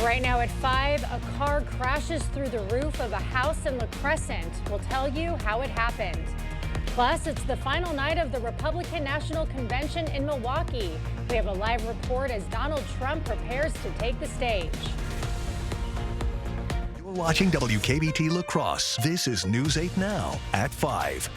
Right now at 5, a car crashes through the roof of a house in La Crescent. We'll tell you how it happened. Plus, it's the final night of the Republican National Convention in Milwaukee. We have a live report as Donald Trump prepares to take the stage. You're watching WKBT La Crosse. This is News 8 Now at 5.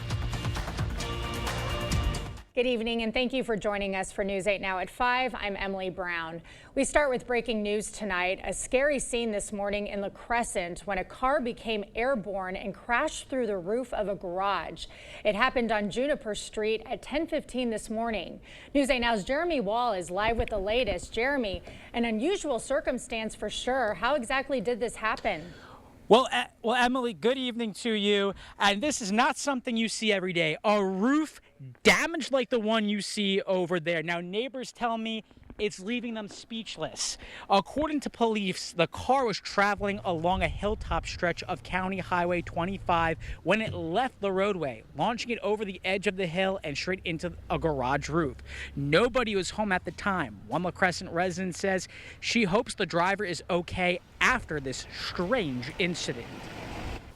Good evening, and thank you for joining us for News 8 Now at 5. I'm Emily Brown. We start with breaking news tonight. A scary scene this morning in La Crescent when a car became airborne and crashed through the roof of a garage. It happened on Juniper Street at 10:15 this morning. News 8 Now's Jeremy Wall is live with the latest. Jeremy, an unusual circumstance for sure. How exactly did this happen? Well, Emily, good evening to you. And this is not something you see every day. A roof damaged like the one you see over there. Now, neighbors tell me it's leaving them speechless. According to police, the car was traveling along a hilltop stretch of County Highway 25 when it left the roadway, launching it over the edge of the hill and straight into a garage roof. Nobody was home at the time. One La Crescent resident says she hopes the driver is okay after this strange incident.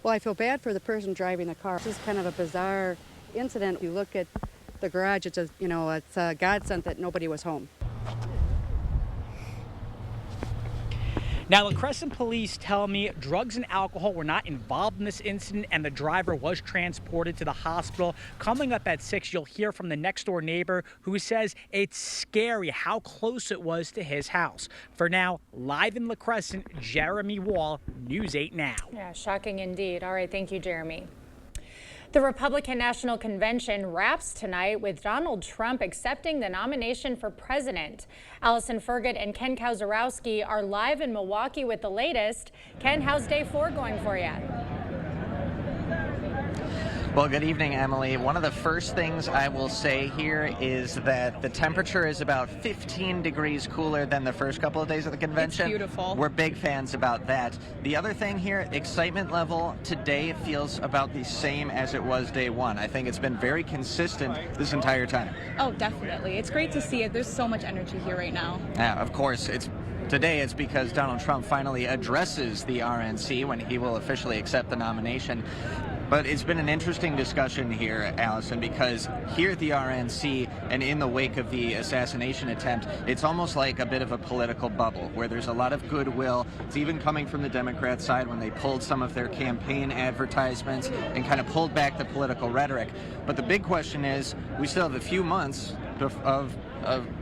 Well, I feel bad for the person driving the car. This is kind of a bizarre incident. You look at the garage, it's a godsend that nobody was home. Now, La Crescent police tell me drugs and alcohol were not involved in this incident and the driver was transported to the hospital. Coming up at 6, you'll hear from the next door neighbor who says it's scary how close it was to his house. For now, live in La Crescent, Jeremy Wall, News 8 Now. Yeah, shocking indeed. All right, thank you, Jeremy. The Republican National Convention wraps tonight with Donald Trump accepting the nomination for president. Allison Fergut and Ken Kowzarowski are live in Milwaukee with the latest. Ken, how's day 4 going for you? Well, good evening, Emily. One of the first things I will say here is that the temperature is about 15 degrees cooler than the first couple of days of the convention. It's beautiful. We're big fans about that. The other thing here, excitement level today feels about the same as it was day 1. I think it's been very consistent this entire time. Oh, definitely. It's great to see it. There's so much energy here right now. Yeah, of course. Today it's because Donald Trump finally addresses the RNC when he will officially accept the nomination. But it's been an interesting discussion here, Allison, because here at the RNC and in the wake of the assassination attempt, it's almost like a bit of a political bubble where there's a lot of goodwill. It's even coming from the Democrat side when they pulled some of their campaign advertisements and kind of pulled back the political rhetoric. But the big question is, we still have a few months of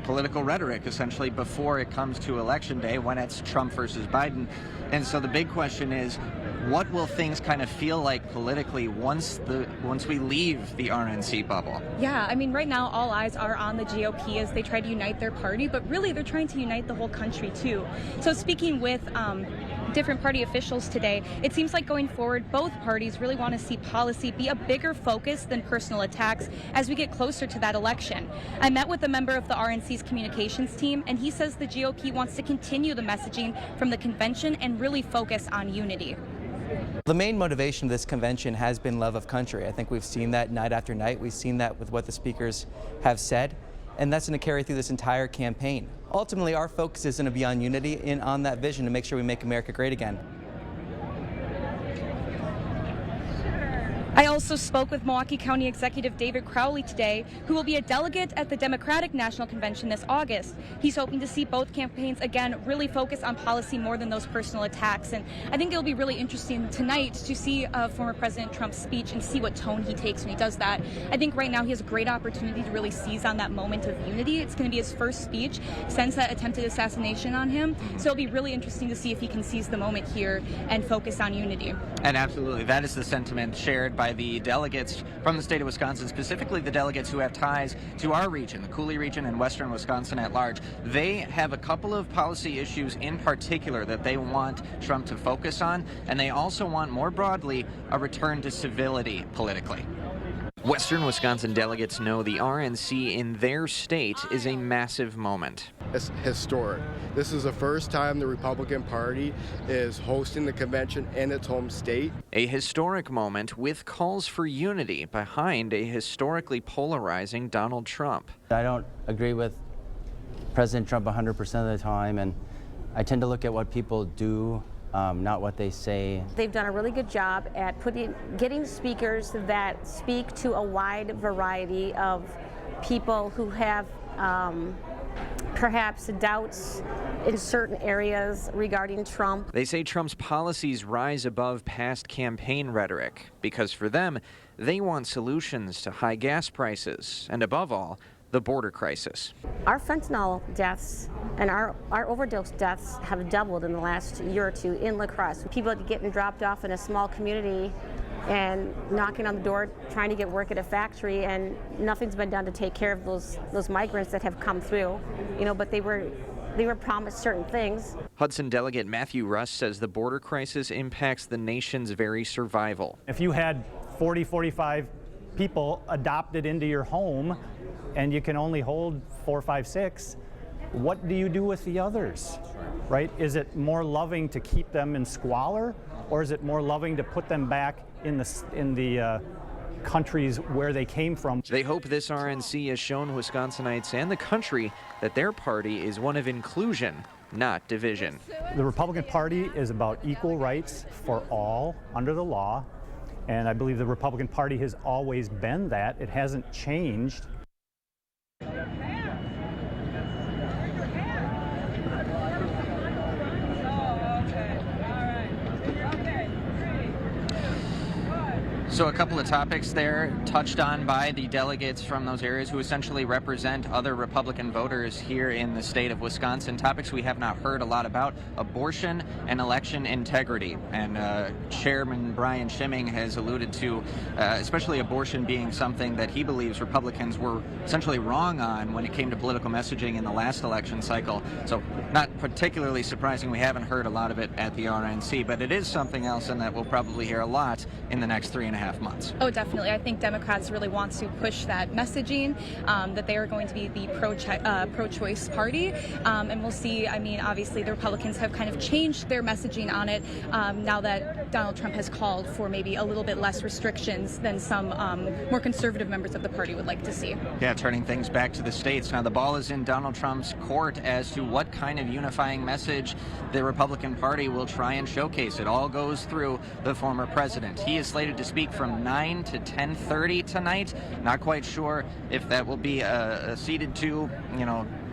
political rhetoric, essentially, before it comes to Election Day, when it's Trump versus Biden. And so the big question is, what will things kind of feel like politically once we leave the RNC bubble? Yeah, I mean, right now all eyes are on the GOP as they try to unite their party, but really they're trying to unite the whole country too. So speaking with different party officials today, it seems like going forward, both parties really want to see policy be a bigger focus than personal attacks as we get closer to that election. I met with a member of the RNC's communications team, and he says the GOP wants to continue the messaging from the convention and really focus on unity. The main motivation of this convention has been love of country. I think we've seen that night after night. We've seen that with what the speakers have said, and that's going to carry through this entire campaign. Ultimately, our focus is going to be on unity and on that vision to make sure we make America great again. I also spoke with Milwaukee County Executive David Crowley today, who will be a delegate at the Democratic National Convention this August. He's hoping to see both campaigns, again, really focus on policy more than those personal attacks. And I think it'll be really interesting tonight to see former President Trump's speech and see what tone he takes when he does that. I think right now he has a great opportunity to really seize on that moment of unity. It's going to be his first speech since that attempted assassination on him. So it'll be really interesting to see if he can seize the moment here and focus on unity. And absolutely, that is the sentiment shared by the delegates from the state of Wisconsin, specifically the delegates who have ties to our region, the Coulee region and western Wisconsin at large. They have a couple of policy issues in particular that they want Trump to focus on, and they also want, more broadly, a return to civility politically. Western Wisconsin delegates know the RNC in their state is a massive moment. It's historic. This is the first time the Republican Party is hosting the convention in its home state. A historic moment with calls for unity behind a historically polarizing Donald Trump. I don't agree with President Trump 100% of the time, and I tend to look at what people do, not what they say. They've done a really good job at getting speakers that speak to a wide variety of people who have perhaps doubts in certain areas regarding Trump. They say Trump's policies rise above past campaign rhetoric because for them, they want solutions to high gas prices and above all, the border crisis. Our fentanyl deaths and our overdose deaths have doubled in the last year or two in La Crosse. People getting dropped off in a small community and knocking on the door trying to get work at a factory, and nothing's been done to take care of those migrants that have come through, but they were promised certain things. Hudson Delegate Matthew Russ says the border crisis impacts the nation's very survival. If you had 40, 45 people adopted into your home and you can only hold 4, 5, 6, what do you do with the others, right? Is it more loving to keep them in squalor, or is it more loving to put them back in the countries where they came from? They hope this RNC has shown Wisconsinites and the country that their party is one of inclusion, not division. The Republican Party is about equal rights for all under the law, and I believe the Republican Party has always been that. It hasn't changed. So a couple of topics there touched on by the delegates from those areas who essentially represent other Republican voters here in the state of Wisconsin. Topics we have not heard a lot about: abortion and election integrity. And Chairman Brian Schimming has alluded to especially abortion being something that he believes Republicans were essentially wrong on when it came to political messaging in the last election cycle. So not particularly surprising we haven't heard a lot of it at the RNC, but it is something else and that we'll probably hear a lot in the next 3.5 months. Oh, definitely. I think Democrats really want to push that messaging, that they are going to be the pro-choice party. And we'll see. I mean, obviously, the Republicans have kind of changed their messaging on it now that Donald Trump has called for maybe a little bit less restrictions than some more conservative members of the party would like to see. Yeah, turning things back to the states. Now, the ball is in Donald Trump's court as to what kind of unifying message the Republican Party will try and showcase. It all goes through the former president. He is slated to speak from 9 to 10:30 tonight. Not quite sure if that will be seated to,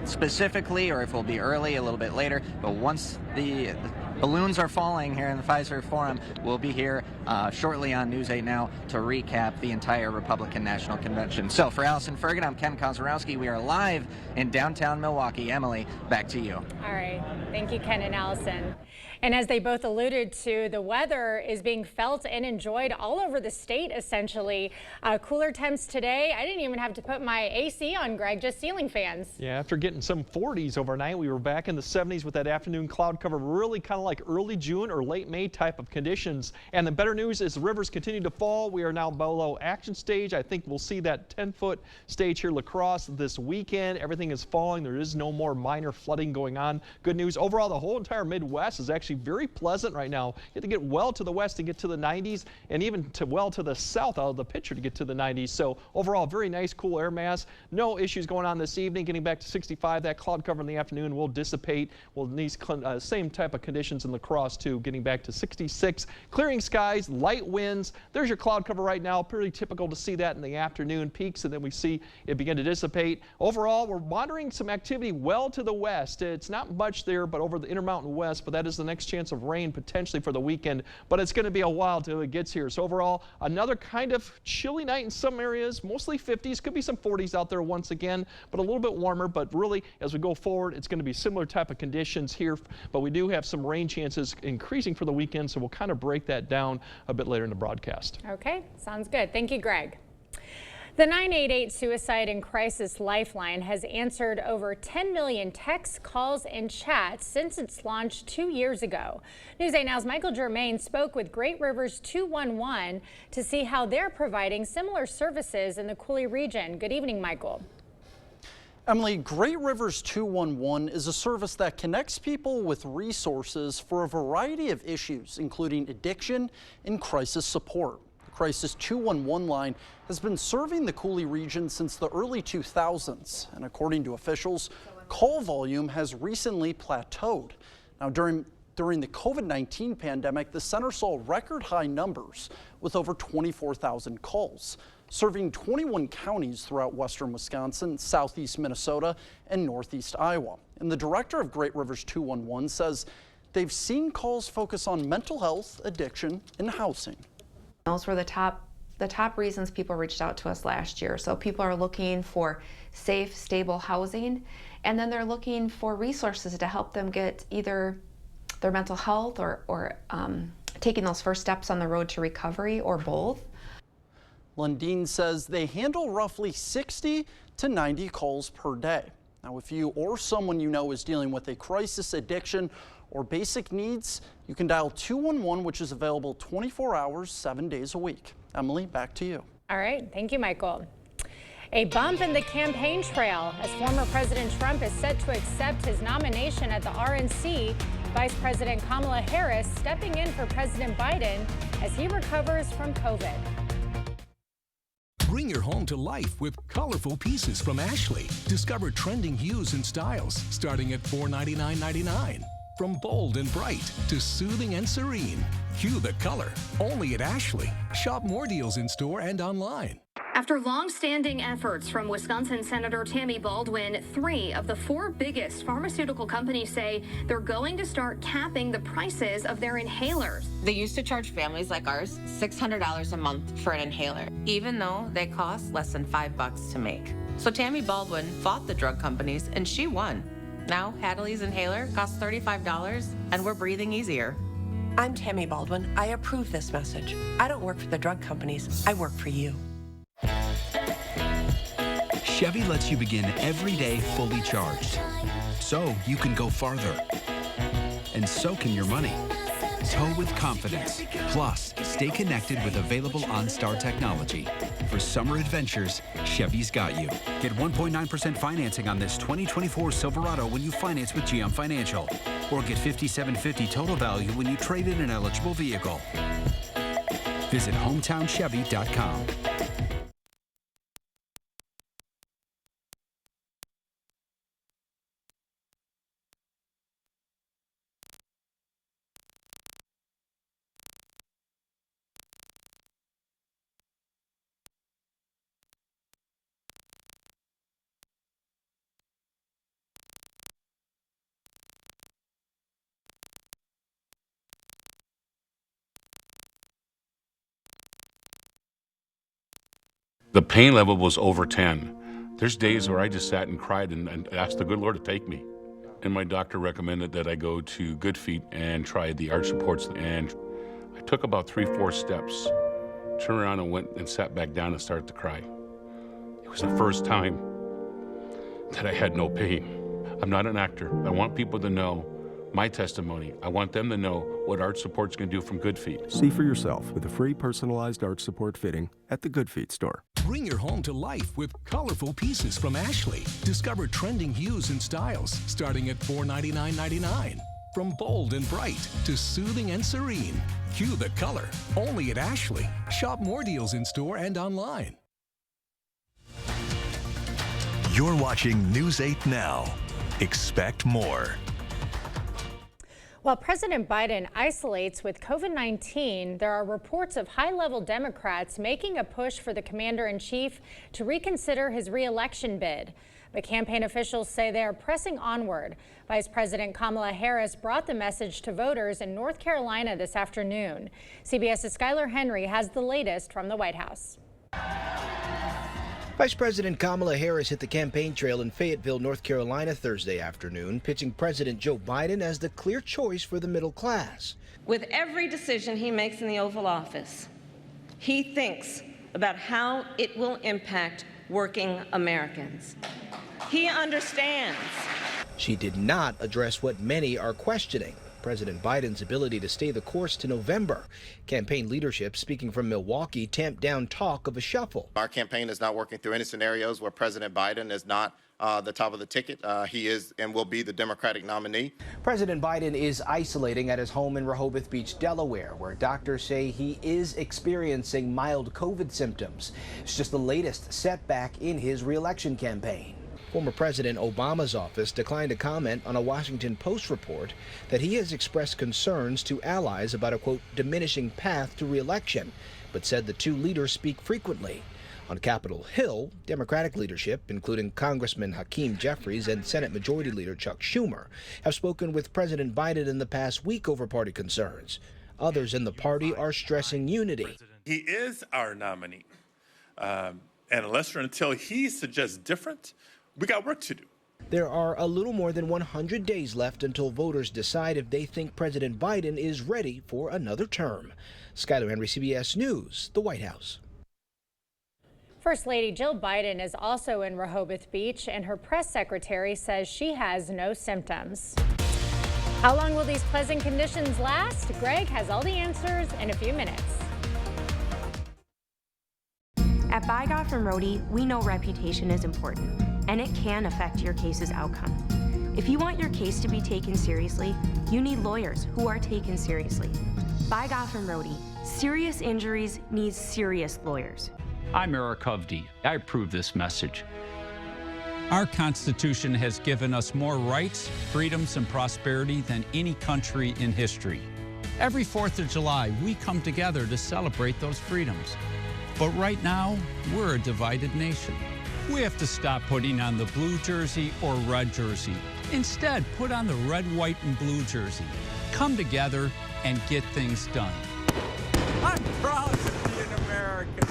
specifically, or if it will be early, a little bit later. But once the balloons are falling here in the Pfizer Forum, we'll be here shortly on News 8 Now to recap the entire Republican National Convention. So for Allison Fergan, I'm Ken Kozarowski. We are live in downtown Milwaukee. Emily, back to you. All right. Thank you, Ken and Allison. And as they both alluded to, the weather is being felt and enjoyed all over the state, essentially. Cooler temps today. I didn't even have to put my AC on, Greg, just ceiling fans. Yeah, after getting some 40s overnight, we were back in the 70s with that afternoon cloud cover, really kind of like early June or late May type of conditions. And the better news is the rivers continue to fall. We are now below action stage. I think we'll see that 10-foot stage here, La Crosse, this weekend. Everything is falling. There is no more minor flooding going on. Good news. Overall, the whole entire Midwest is actually very pleasant right now. You have to get well to the west to get to the 90s, and even well to the south out of the picture to get to the 90s. So overall, very nice, cool air mass. No issues going on this evening. Getting back to 65. That cloud cover in the afternoon will dissipate. We'll need same type of conditions in La Crosse too. Getting back to 66. Clearing skies, light winds. There's your cloud cover right now. Pretty typical to see that in the afternoon peaks, and then we see it begin to dissipate. Overall, we're monitoring some activity well to the west. It's not much there, but over the Intermountain West, but that is the next chance of rain potentially for the weekend, but it's going to be a while till it gets here. So overall, another kind of chilly night in some areas, mostly 50s, could be some 40s out there once again, but a little bit warmer. But really, as we go forward, it's going to be similar type of conditions here, but we do have some rain chances increasing for the weekend, so we'll kind of break that down a bit later in the broadcast. Okay, sounds good. Thank you, Greg. The 988 Suicide and Crisis Lifeline has answered over 10 million texts, calls, and chats since its launch 2 years ago. News 8 Now's Michael Germain spoke with Great Rivers 211 to see how they're providing similar services in the Coulee region. Good evening, Michael. Emily, Great Rivers 211 is a service that connects people with resources for a variety of issues, including addiction and crisis support. Crisis 211 line has been serving the Coulee region since the early 2000s, and according to officials, call volume has recently plateaued. Now, during the COVID-19 pandemic, the center saw record high numbers with over 24,000 calls, serving 21 counties throughout western Wisconsin, southeast Minnesota, and northeast Iowa. And the director of Great Rivers 211 says they've seen calls focus on mental health, addiction, and housing. Those were the top reasons people reached out to us last year. So people are looking for safe, stable housing, and then they're looking for resources to help them get either their mental health or taking those first steps on the road to recovery, or both. Lundeen says they handle roughly 60 to 90 calls per day. Now, if you or someone you know is dealing with a crisis, addiction, or basic needs, you can dial 211, which is available 24 hours, 7 days a week. Emily, back to you. All right. Thank you, Michael. A bump in the campaign trail as former President Trump is set to accept his nomination at the RNC. Vice President Kamala Harris stepping in for President Biden as he recovers from COVID. Bring your home to life with colorful pieces from Ashley. Discover trending hues and styles starting at $499.99. From bold and bright to soothing and serene. Cue the color, only at Ashley. Shop more deals in store and online. After long-standing efforts from Wisconsin Senator Tammy Baldwin, 3 of the 4 biggest pharmaceutical companies say they're going to start capping the prices of their inhalers. They used to charge families like ours $600 a month for an inhaler, even though they cost less than $5 to make. So Tammy Baldwin fought the drug companies and she won. Now Hadley's inhaler costs $35 and we're breathing easier. I'm Tammy Baldwin. I approve this message. I don't work for the drug companies. I work for you. Chevy lets you begin every day fully charged, so you can go farther. And so can your money. Tow with confidence. Plus, stay connected with available OnStar technology. For summer adventures, Chevy's got you. Get 1.9% financing on this 2024 Silverado when you finance with GM Financial. Or get $5,750 total value when you trade in an eligible vehicle. Visit HometownChevy.com. The pain level was over 10. There's days where I just sat and cried and asked the good Lord to take me. And my doctor recommended that I go to Good Feet and try the arch supports. And I took about 3-4 steps, turned around and went and sat back down and started to cry. It was the first time that I had no pain. I'm not an actor. I want people to know my testimony. I want them to know what arch supports can do from Good Feet. See for yourself with a free personalized arch support fitting at the Good Feet store. Bring your home to life with colorful pieces from Ashley. Discover trending hues and styles starting at $499.99. From bold and bright to soothing and serene. Cue the color, only at Ashley. Shop more deals in store and online. You're watching News 8 Now. Expect more. While President Biden isolates with COVID-19, there are reports of high-level Democrats making a push for the commander-in-chief to reconsider his re-election bid. But campaign officials say they are pressing onward. Vice President Kamala Harris brought the message to voters in North Carolina this afternoon. CBS's Skylar Henry has the latest from the White House. Vice President Kamala Harris hit the campaign trail in Fayetteville, North Carolina Thursday afternoon, pitching President Joe Biden as the clear choice for the middle class. With every decision he makes in the Oval Office, he thinks about how it will impact working Americans. He understands. She did not address what many are questioning: President Biden's ability to stay the course to November. Campaign leadership speaking from Milwaukee tamped down talk of a shuffle. Our campaign is not working through any scenarios where President Biden is not the top of the ticket. He is and will be the Democratic nominee. President Biden is isolating at his home in Rehoboth Beach, Delaware, where doctors say he is experiencing mild COVID symptoms. It's just the latest setback in his re-election campaign. Former President Obama's office declined to comment on a Washington Post report that he has expressed concerns to allies about a, quote, diminishing path to re-election, but said the two leaders speak frequently. On Capitol Hill, Democratic leadership, including Congressman Hakeem Jeffries and Senate Majority Leader Chuck Schumer, have spoken with President Biden in the past week over party concerns. Others in the party are stressing unity. He is our nominee. And unless or until he suggests different, we got work to do. There are a little more than 100 days left until voters decide if they think President Biden is ready for another term. Skyler Henry, CBS News, the White House. First Lady Jill Biden is also in Rehoboth Beach, and her press secretary says she has no symptoms. How long will these pleasant conditions last? Greg has all the answers in a few minutes. At Bygoff and Rohde, we know reputation is important, and it can affect your case's outcome. If you want your case to be taken seriously, you need lawyers who are taken seriously. Bygoff and Rohde, serious injuries need serious lawyers. I'm Eric Hovde. I approve this message. Our Constitution has given us more rights, freedoms, and prosperity than any country in history. Every 4th of July, we come together to celebrate those freedoms. But right now, we're a divided nation. We have to stop putting on the blue jersey or red jersey. Instead, put on the red, white, and blue jersey. Come together and get things done. I'm proud to be an American.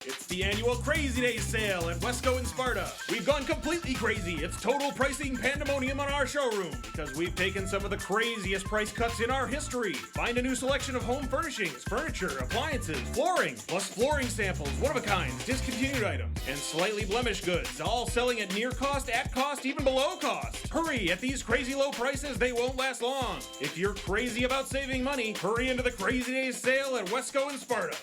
It's the annual Crazy Days sale at Wesco in Sparta. We've gone completely crazy. It's total pricing pandemonium on our showroom because we've taken some of the craziest price cuts in our history. Find a new selection of home furnishings, furniture, appliances, flooring, plus flooring samples, one-of-a-kind, discontinued items, and slightly blemished goods, all selling at near cost, at cost, even below cost. Hurry! At these crazy low prices, they won't last long. If you're crazy about saving money, hurry into the Crazy Days sale at Wesco in Sparta.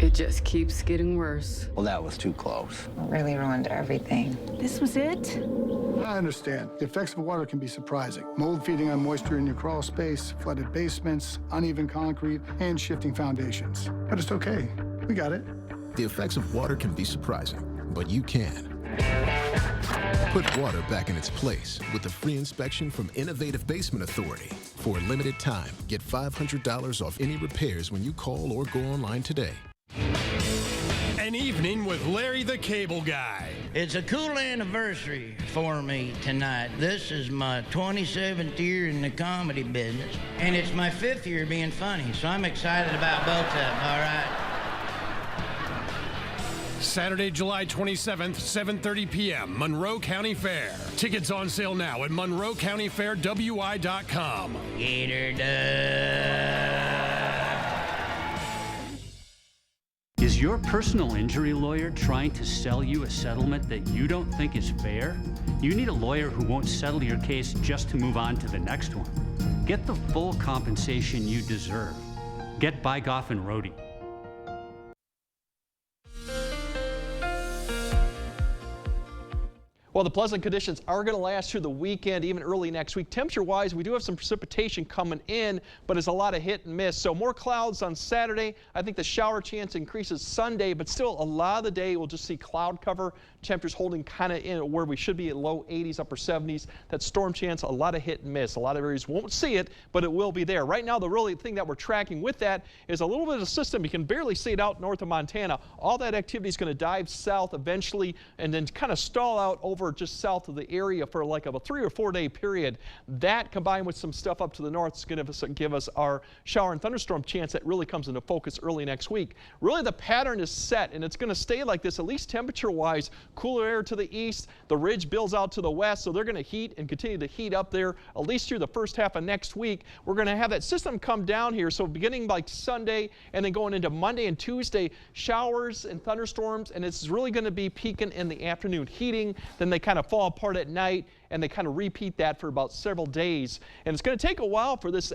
It just keeps getting worse. Well, that was too close. It really ruined everything. This was it? I understand. The effects of water can be surprising. Mold feeding on moisture in your crawl space, flooded basements, uneven concrete, and shifting foundations. But it's okay. We got it. The effects of water can be surprising, but you can. Put water back in its place with a free inspection from Innovative Basement Authority. For a limited time, get $500 off any repairs when you call or go online today. An evening with Larry the Cable Guy. It's a cool anniversary for me tonight. This is my 27th year in the comedy business, and it's my 5th year being funny, so I'm excited about both of them, all right? Saturday, July 27th, 7:30 p.m., Monroe County Fair. Tickets on sale now at MonroeCountyFairWI.com. Get her done. Is your personal injury lawyer trying to sell you a settlement that you don't think is fair? You need a lawyer who won't settle your case just to move on to the next one. Get the full compensation you deserve. Get Bygoff and Rohde. Well, the pleasant conditions are going to last through the weekend, even early next week. Temperature-wise, we do have some precipitation coming in, but it's a lot of hit and miss. So more clouds on Saturday. I think the shower chance increases Sunday, but still a lot of the day we'll just see cloud cover. Temperatures holding kind of in where we should be at low 80s, upper 70s. That storm chance, a lot of hit and miss. A lot of areas won't see it, but it will be there. Right now, the really thing that we're tracking with that is a little bit of a system. You can barely see it out north of Montana. All that activity is going to dive south eventually and then kind of stall out over just south of the area for like a 3 or 4 day period. That combined with some stuff up to the north is going to give us our shower and thunderstorm chance that really comes into focus early next week. Really the pattern is set and it's going to stay like this, at least temperature wise. Cooler air to the east, the ridge builds out to the west, so they're going to heat and continue to heat up there at least through the first half of next week. We're going to have that system come down here, so beginning like Sunday and then going into Monday and Tuesday, showers and thunderstorms, and it's really going to be peaking in the afternoon, heating, then they kind of fall apart at night, and they kind of repeat that for about several days. And it's going to take a while for this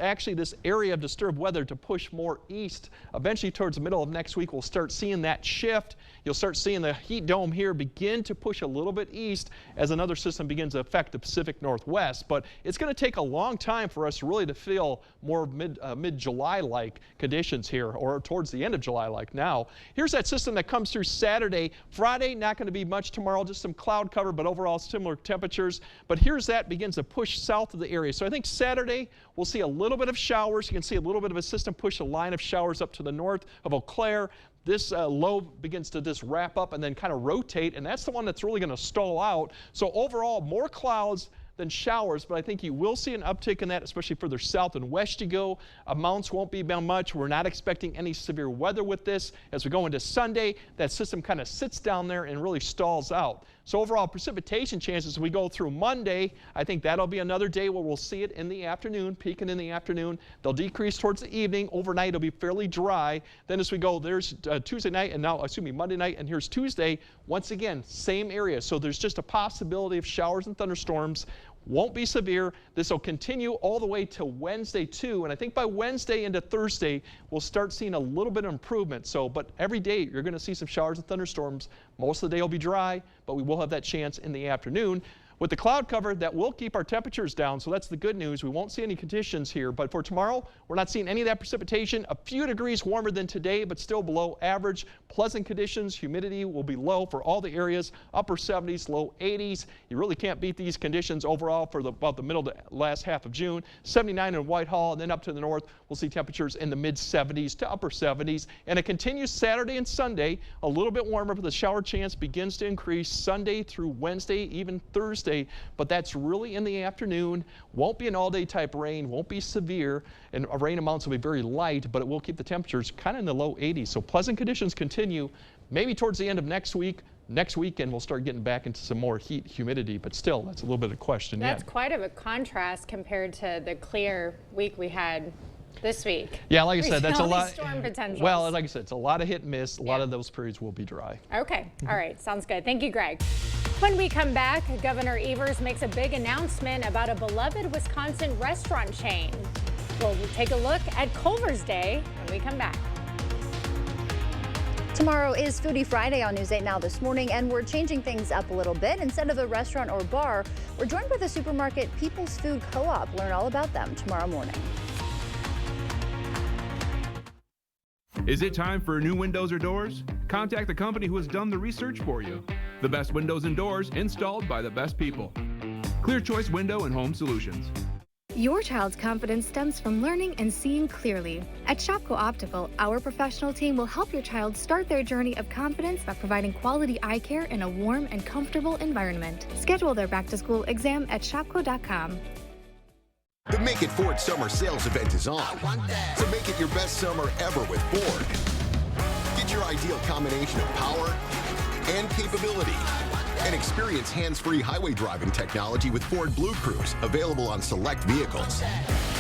area of disturbed weather to push more east. Eventually towards the middle of next week, we'll start seeing that shift. You'll start seeing the heat dome here begin begin to push a little bit east as another system begins to affect the Pacific Northwest. But it's going to take a long time for us really to feel more mid-July-like conditions here, or towards the end of July-like now. Here's that system that comes through Saturday. Friday, not going to be much tomorrow, just some cloud cover, but overall similar temperatures. But here's that begins to push south of the area. So I think Saturday we'll see a little bit of showers. You can see a little bit of a system push a line of showers up to the north of Eau Claire. This low begins to just wrap up and then kind of rotate, and that's the one that's really going to stall out. So overall, more clouds than showers, but I think you will see an uptick in that, especially further south and west you go. Amounts won't be much. We're not expecting any severe weather with this. As we go into Sunday, that system kind of sits down there and really stalls out. So overall precipitation chances as we go through Monday, I think that'll be another day where we'll see it in the afternoon, peaking in the afternoon. They'll decrease towards the evening. Overnight it'll be fairly dry. Then as we go, there's Tuesday night and now, Monday night, and here's Tuesday. Once again, same area. So there's just a possibility of showers and thunderstorms. Won't be severe. This will continue all the way to Wednesday too, and I think by Wednesday into Thursday we'll start seeing a little bit of improvement. So, but every day you're going to see some showers and thunderstorms. Most of the day will be dry, but we will have that chance in the afternoon. With the cloud cover, that will keep our temperatures down, so that's the good news. We won't see any conditions here, but for tomorrow, we're not seeing any of that precipitation. A few degrees warmer than today, but still below average. Pleasant conditions. Humidity will be low for all the areas, upper 70s, low 80s. You really can't beat these conditions overall for about the middle to last half of June. 79 in Whitehall, and then up to the north, we'll see temperatures in the mid 70s to upper 70s. And it continues Saturday and Sunday, a little bit warmer, but the shower chance begins to increase Sunday through Wednesday, even Thursday. But that's really in the afternoon. Won't be an all-day type rain, won't be severe, and rain amounts will be very light, but it will keep the temperatures kind of in the low 80s. So pleasant conditions continue. Maybe towards the end of next week. Next weekend we'll start getting back into some more heat, humidity, but still that's a little bit of a question. That's quite of a contrast compared to the clear week we had this week. Yeah, like I said, that's a lot. Storm potentials. Well, like I said, it's a lot of hit and miss. A lot of those periods will be dry. Okay. All right. Sounds good. Thank you, Greg. When we come back, Governor Evers makes a big announcement about a beloved Wisconsin restaurant chain. We'll take a look at Culver's Day when we come back. Tomorrow is Foodie Friday on News 8 Now this morning, and we're changing things up a little bit. Instead of a restaurant or bar, we're joined by the supermarket People's Food Co-op. Learn all about them tomorrow morning. Is it time for new windows or doors? Contact the company who has done the research for you. The best windows and doors installed by the best people. Clear Choice Window and Home Solutions. Your child's confidence stems from learning and seeing clearly. At Shopko Optical, our professional team will help your child start their journey of confidence by providing quality eye care in a warm and comfortable environment. Schedule their back-to-school exam at shopko.com. The Make It Ford Summer Sales Event is on. So make it your best summer ever with Ford. Get your ideal combination of power and capability. And experience hands-free highway driving technology with Ford Blue Cruise, available on select vehicles.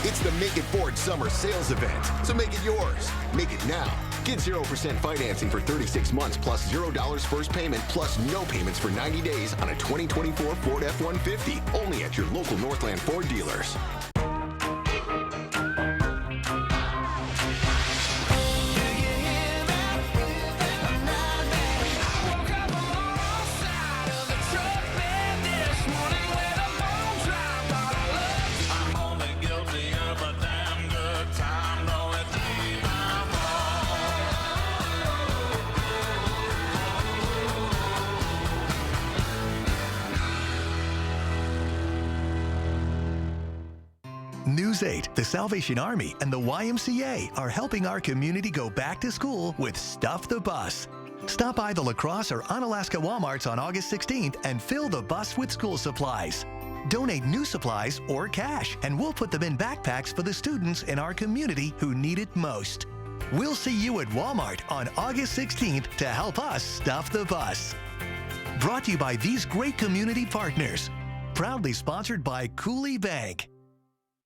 It's the Make It Ford Summer Sales Event, so make it yours. Make it now. Get 0% financing for 36 months plus $0 first payment plus no payments for 90 days on a 2024 Ford F-150, only at your local Northland Ford dealers. News 8, the Salvation Army, and the YMCA are helping our community go back to school with Stuff the Bus. Stop by the La Crosse or Onalaska Walmarts on August 16th and fill the bus with school supplies. Donate new supplies or cash, and we'll put them in backpacks for the students in our community who need it most. We'll see you at Walmart on August 16th to help us stuff the bus. Brought to you by these great community partners. Proudly sponsored by Cooley Bank.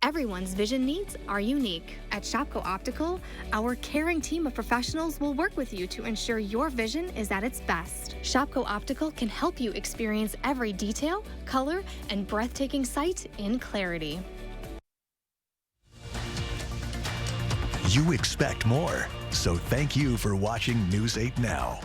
Everyone's vision needs are unique. At Shopko Optical, our caring team of professionals will work with you to ensure your vision is at its best. Shopko Optical can help you experience every detail, color, and breathtaking sight in clarity. You expect more, so thank you for watching News 8 Now.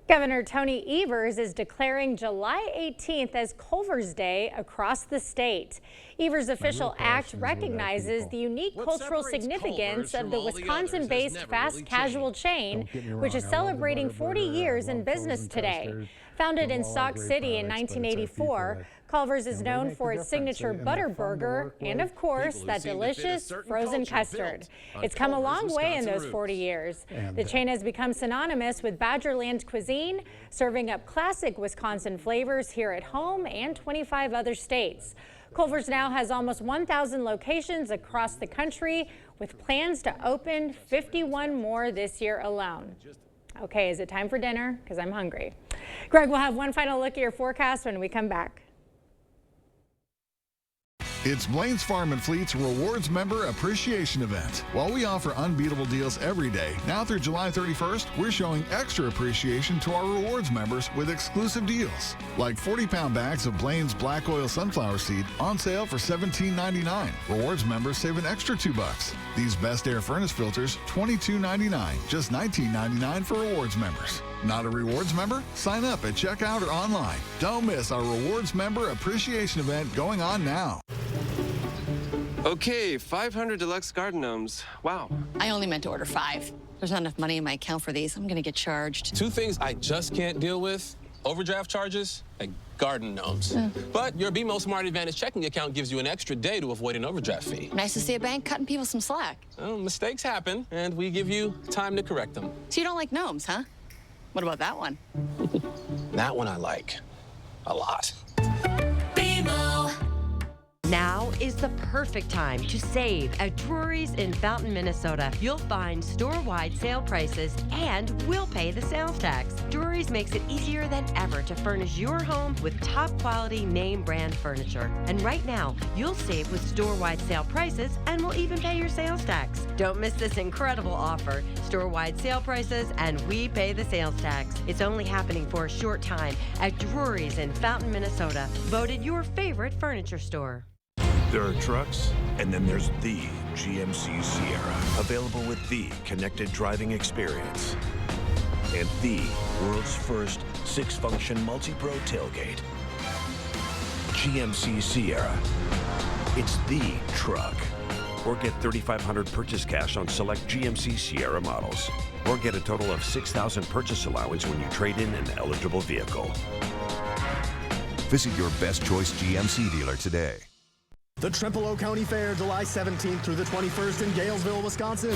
Governor Tony Evers is declaring July 18th as Culver's Day across the state. Evers' official act recognizes the unique cultural significance of the Wisconsin-based fast casual chain, which is celebrating 40 years in business today. Founded in Sauk City in 1984, Culver's is known for its signature butter burger and, of course, that delicious frozen custard. It's come a long way in those 40 years. The chain has become synonymous with Badgerland cuisine, serving up classic Wisconsin flavors here at home and 25 other states. Culver's now has almost 1,000 locations across the country, with plans to open 51 more this year alone. Okay, is it time for dinner? Because I'm hungry. Greg will have one final look at your forecast when we come back. It's Blaine's Farm and Fleet's Rewards Member Appreciation Event. While we offer unbeatable deals every day, now through July 31st, we're showing extra appreciation to our rewards members with exclusive deals. Like 40-pound bags of Blaine's Black Oil Sunflower Seed on sale for $17.99. Rewards members save an extra $2. These Best Air Furnace filters, $22.99. Just $19.99 for rewards members. Not a rewards member? Sign up at checkout or online. Don't miss our Rewards Member Appreciation Event going on now. Okay, 500 deluxe garden gnomes. Wow. I only meant to order 5. There's not enough money in my account for these. I'm going to get charged. 2 things I just can't deal with: overdraft charges and garden gnomes. But your BMO Smart Advantage checking account gives you an extra day to avoid an overdraft fee. Nice to see a bank cutting people some slack. Well, mistakes happen, and we give you time to correct them. So you don't like gnomes, huh? What about that one? That one I like a lot. Now is the perfect time to save at Drury's in Fountain, Minnesota. You'll find store-wide sale prices and we'll pay the sales tax. Drury's makes it easier than ever to furnish your home with top-quality name-brand furniture. And right now, you'll save with store-wide sale prices and we'll even pay your sales tax. Don't miss this incredible offer. Store-wide sale prices and we pay the sales tax. It's only happening for a short time at Drury's in Fountain, Minnesota. Voted your favorite furniture store. There are trucks, and then there's the GMC Sierra, available with the connected driving experience and the world's first 6-function multi-pro tailgate. GMC Sierra. It's the truck. Or get $3,500 purchase cash on select GMC Sierra models. Or get a total of $6,000 purchase allowance when you trade in an eligible vehicle. Visit your best choice GMC dealer today. The Trempealeau County Fair, July 17th through the 21st in Galesville, Wisconsin.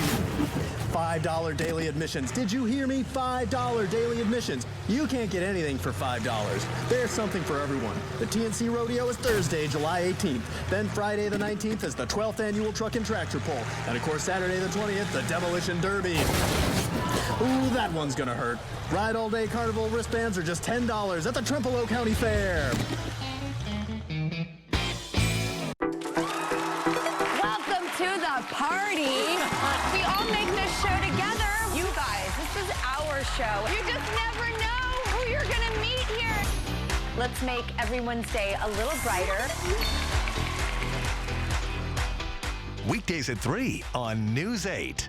$5 daily admissions. Did you hear me? $5 daily admissions. You can't get anything for $5. There's something for everyone. The TNC Rodeo is Thursday, July 18th. Then Friday the 19th is the 12th annual Truck and Tractor Pull. And of course, Saturday the 20th, the Demolition Derby. Ooh, that one's gonna hurt. Ride All Day Carnival wristbands are just $10 at the Trempealeau County Fair. Party. We all make this show together. You guys, this is our show. You just never know who you're going to meet here. Let's make everyone's day a little brighter. Weekdays at 3 on News 8.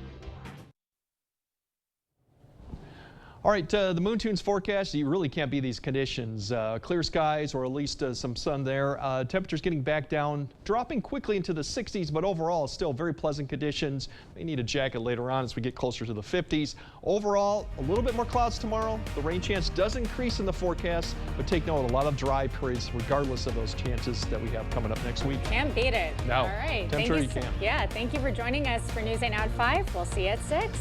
All right, the Moon Tunes forecast, you really can't beat these conditions. Clear skies or at least some sun there. Temperatures getting back down, dropping quickly into the 60s, but overall still very pleasant conditions. May need a jacket later on as we get closer to the 50s. Overall, a little bit more clouds tomorrow. The rain chance does increase in the forecast, but take note, a lot of dry periods regardless of those chances that we have coming up next week. Can't beat it. No. All right. I'm sure you can. Yeah, thank you for joining us for News 8 Now at 5. We'll see you at 6.